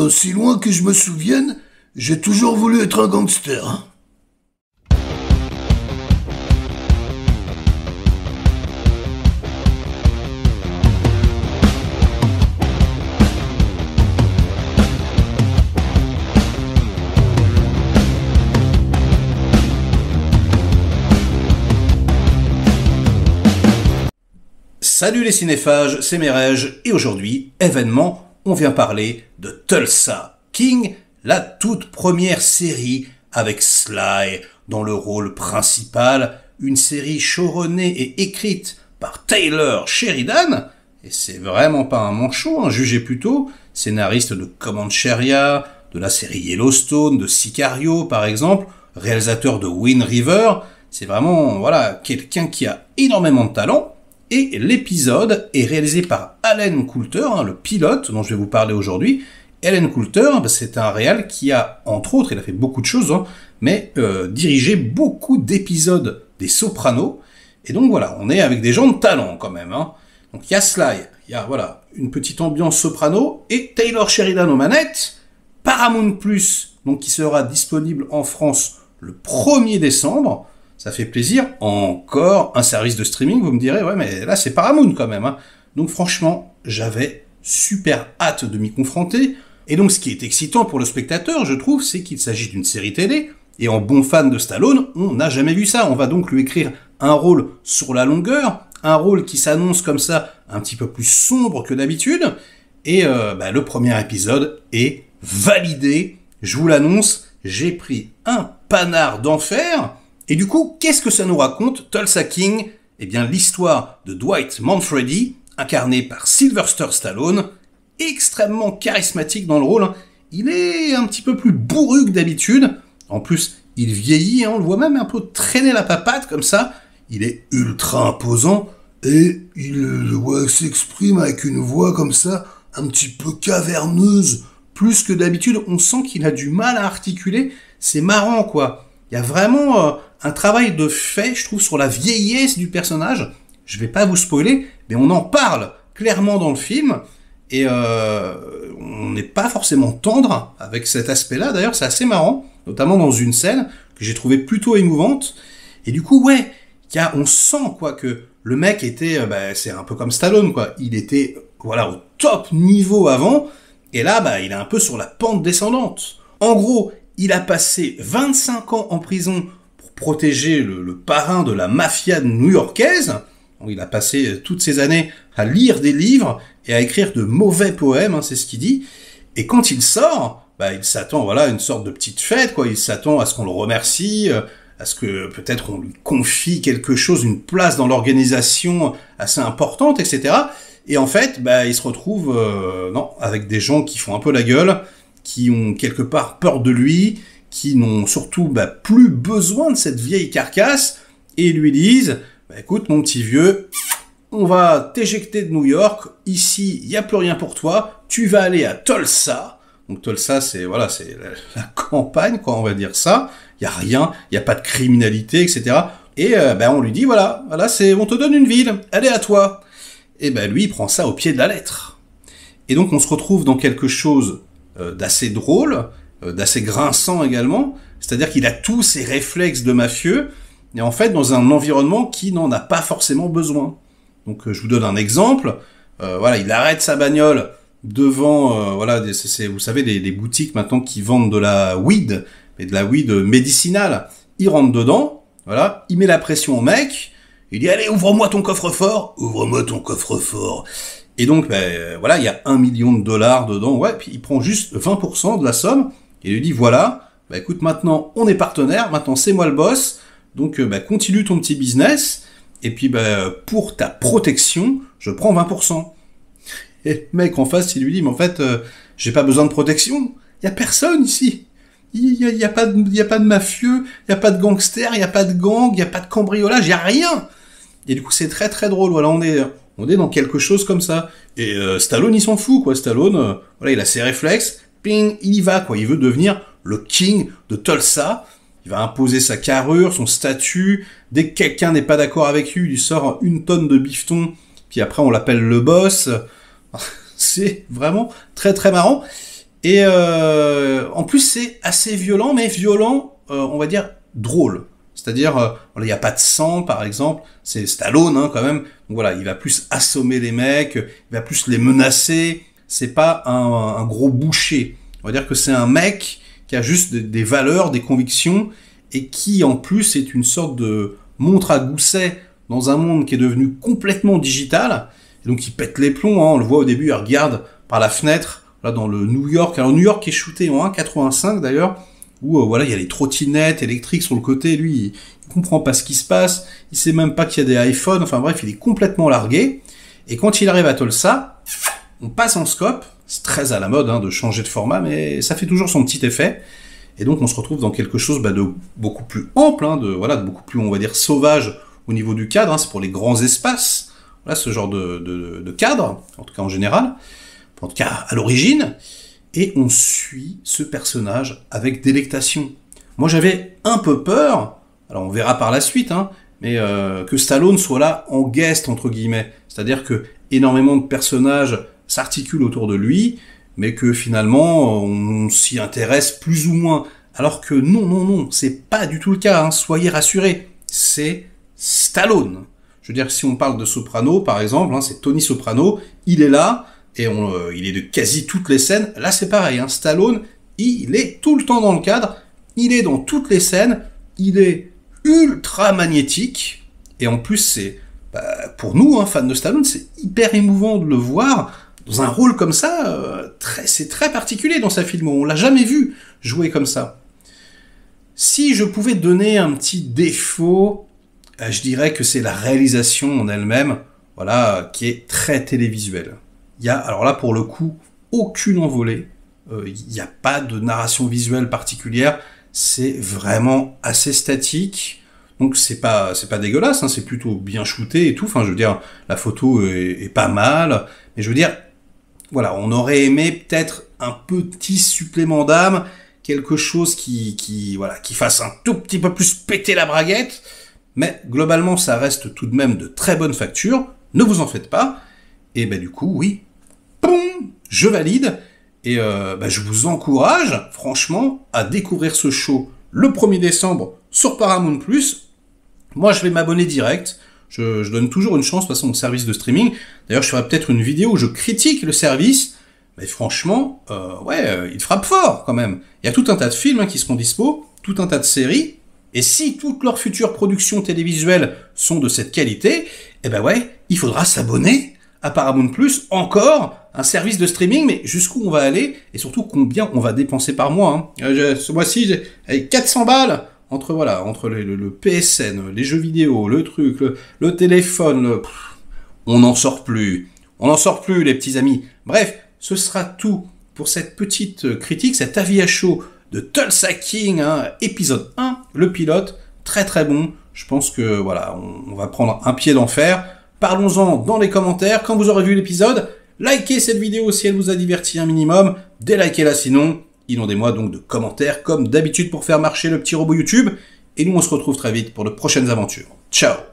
Si loin que je me souvienne, j'ai toujours voulu être un gangster. Hein. Salut les cinéphages, c'est Merej, et aujourd'hui, événement, on vient parler de Tulsa King, la toute première série avec Sly dans le rôle principal, une série showrunnée et écrite par Taylor Sheridan, et c'est vraiment pas un manchot, jugez plutôt, scénariste de Comancheria, de la série Yellowstone, de Sicario par exemple, réalisateur de Wind River, c'est vraiment, voilà, quelqu'un qui a énormément de talent. Et l'épisode est réalisé par Allen Coulter, le pilote dont je vais vous parler aujourd'hui. Allen Coulter, c'est un réal qui a, entre autres, il a fait beaucoup de choses, mais dirigé beaucoup d'épisodes des Sopranos. Et donc voilà, on est avec des gens de talent quand même. Donc il y a Sly, il y a voilà une petite ambiance Soprano, et Taylor Sheridan aux manettes, Paramount+, donc qui sera disponible en France le 1er décembre. Ça fait plaisir. Encore un service de streaming, vous me direz, ouais, mais là, c'est Paramount quand même. Donc franchement, j'avais super hâte de m'y confronter. Et donc, ce qui est excitant pour le spectateur, je trouve, c'est qu'il s'agit d'une série télé. Et en bon fan de Stallone, on n'a jamais vu ça. On va donc lui écrire un rôle sur la longueur, un rôle qui s'annonce comme ça, un petit peu plus sombre que d'habitude. Et le premier épisode est validé. Je vous l'annonce, j'ai pris un panard d'enfer. Et du coup, qu'est-ce que ça nous raconte, Tulsa King? Eh bien, l'histoire de Dwight Manfredi, incarné par Sylvester Stallone, extrêmement charismatique dans le rôle. Il est un petit peu plus bourru que d'habitude. En plus, il vieillit, on le voit même un peu traîner la papate comme ça. Il est ultra imposant et il s'exprime avec une voix comme ça, un petit peu caverneuse. Plus que d'habitude, on sent qu'il a du mal à articuler. C'est marrant, quoi. Il y a vraiment un travail de fait, je trouve, sur la vieillesse du personnage. Je vais pas vous spoiler, mais on en parle clairement dans le film. Et on n'est pas forcément tendre avec cet aspect-là. D'ailleurs, c'est assez marrant, notamment dans une scène que j'ai trouvée plutôt émouvante. Et du coup, ouais, on sent quoi que le mec était, c'est un peu comme Stallone, quoi. Il était, voilà, au top niveau avant. Et là, il est un peu sur la pente descendante. En gros, il a passé 25 ans en prison pour protéger le parrain de la mafia new-yorkaise. Il a passé toutes ces années à lire des livres et à écrire de mauvais poèmes, c'est ce qu'il dit. Et quand il sort, il s'attend à une sorte de petite fête, quoi. Il s'attend à ce qu'on le remercie, à ce que peut-être on lui confie quelque chose, une place dans l'organisation assez importante, etc. Et en fait, il se retrouve avec des gens qui font un peu la gueule, qui ont quelque part peur de lui, qui n'ont surtout plus besoin de cette vieille carcasse, et lui disent écoute mon petit vieux, on va t'éjecter de New York, ici il n'y a plus rien pour toi, tu vas aller à Tulsa. Donc Tulsa c'est la campagne, quoi, on va dire ça, il n'y a rien, il n'y a pas de criminalité, etc. Et on lui dit on te donne une ville, elle est à toi. Et lui il prend ça au pied de la lettre. Et donc on se retrouve dans quelque chose d'assez drôle, d'assez grinçant également, c'est-à-dire qu'il a tous ses réflexes de mafieux, et en fait dans un environnement qui n'en a pas forcément besoin. Donc je vous donne un exemple, il arrête sa bagnole devant, vous savez, des boutiques maintenant qui vendent de la weed, mais de la weed médicinale. Il rentre dedans, il met la pression au mec, il dit allez ouvre-moi ton coffre-fort, ouvre-moi ton coffre-fort. Et donc, il y a $1 million dedans, puis il prend juste 20% de la somme, et il lui dit, écoute, maintenant, on est partenaires, maintenant, c'est moi le boss, donc, continue ton petit business, et puis, pour ta protection, je prends 20%. Et le mec en face, il lui dit, mais en fait, j'ai pas besoin de protection, il y a personne ici. Il y a pas de mafieux, il y a pas de gangsters, il y a pas de gang, il y a pas de cambriolage, il y a rien. Et du coup, c'est très très drôle, on est dans quelque chose comme ça. Et Stallone, il s'en fout, quoi. Stallone, il a ses réflexes, ping, il y va, quoi. Il veut devenir le king de Tulsa. Il va imposer sa carrure, son statut. Dès que quelqu'un n'est pas d'accord avec lui, il sort 1 tonne de bifton. Puis après, on l'appelle le boss. C'est vraiment très très marrant. Et en plus, c'est assez violent, mais violent, on va dire, drôle. C'est-à-dire, il n'y a pas de sang, par exemple. C'est Stallone, hein, quand même. Donc voilà, il va plus assommer les mecs, il va plus les menacer. C'est pas un gros boucher. On va dire que c'est un mec qui a juste des valeurs, des convictions, et qui, en plus, est une sorte de montre à gousset dans un monde qui est devenu complètement digital. Et donc, il pète les plombs, hein. On le voit au début, il regarde par la fenêtre, là, dans le New York. Alors, New York est shooté en 1,85 d'ailleurs, où voilà, il y a les trottinettes électriques sur le côté. Lui, il comprend pas ce qui se passe, il sait même pas qu'il y a des iPhones, enfin bref, il est complètement largué. Et quand il arrive à Tulsa, on passe en scope. C'est très à la mode, hein, de changer de format, mais ça fait toujours son petit effet. Et donc on se retrouve dans quelque chose de beaucoup plus ample, hein, de beaucoup plus, on va dire, sauvage au niveau du cadre. Hein. C'est pour les grands espaces, voilà, ce genre de cadre, en tout cas en général, en tout cas à l'origine. Et on suit ce personnage avec délectation. Moi j'avais un peu peur, alors on verra par la suite, hein, mais que Stallone soit là en guest, entre guillemets. C'est-à-dire que énormément de personnages s'articulent autour de lui, mais que finalement on s'y intéresse plus ou moins. Alors que non, c'est pas du tout le cas, hein, soyez rassurés, c'est Stallone. Je veux dire, si on parle de Soprano, par exemple, hein, c'est Tony Soprano, il est là, et il est de quasi toutes les scènes. Là c'est pareil, hein, Stallone, il est tout le temps dans le cadre, il est dans toutes les scènes, il est ultra magnétique, et en plus c'est, pour nous, hein, fans de Stallone, c'est hyper émouvant de le voir dans un rôle comme ça. C'est très particulier dans sa film, on l'a jamais vu jouer comme ça. Si je pouvais donner un petit défaut, je dirais que c'est la réalisation en elle-même, voilà, qui est très télévisuelle. Il y a, alors là pour le coup, aucune envolée, il n'y a pas de narration visuelle particulière, c'est vraiment assez statique. Donc c'est pas dégueulasse, hein, c'est plutôt bien shooté et tout. Enfin, je veux dire, la photo est pas mal, mais je veux dire, voilà, on aurait aimé peut-être un petit supplément d'âme, quelque chose qui fasse un tout petit peu plus péter la braguette. Mais globalement, ça reste tout de même de très bonne facture. Ne vous en faites pas. Et du coup, oui, boum, je valide. Et je vous encourage, franchement, à découvrir ce show le 1er décembre sur Paramount+. Moi, je vais m'abonner direct. Je donne toujours une chance, de toute façon, au service de streaming. D'ailleurs, je ferai peut-être une vidéo où je critique le service. Mais franchement, il frappe fort, quand même. Il y a tout un tas de films, hein, qui seront dispo, tout un tas de séries. Et si toutes leurs futures productions télévisuelles sont de cette qualité, il faudra s'abonner à Paramount+, encore un service de streaming, mais jusqu'où on va aller, et surtout combien on va dépenser par mois. Hein. Ce mois-ci, j'ai 400 balles entre le PSN, les jeux vidéo, le truc, le téléphone, on n'en sort plus. On n'en sort plus, les petits amis. Bref, ce sera tout pour cette petite critique, cet avis à chaud de Tulsa King, hein, épisode 1, le pilote, très très bon. Je pense que voilà, on va prendre un pied d'enfer. Parlons-en dans les commentaires. Quand vous aurez vu l'épisode, likez cette vidéo si elle vous a diverti un minimum, délikez-la sinon. Inondez-moi donc de commentaires comme d'habitude pour faire marcher le petit robot YouTube. Et nous on se retrouve très vite pour de prochaines aventures. Ciao!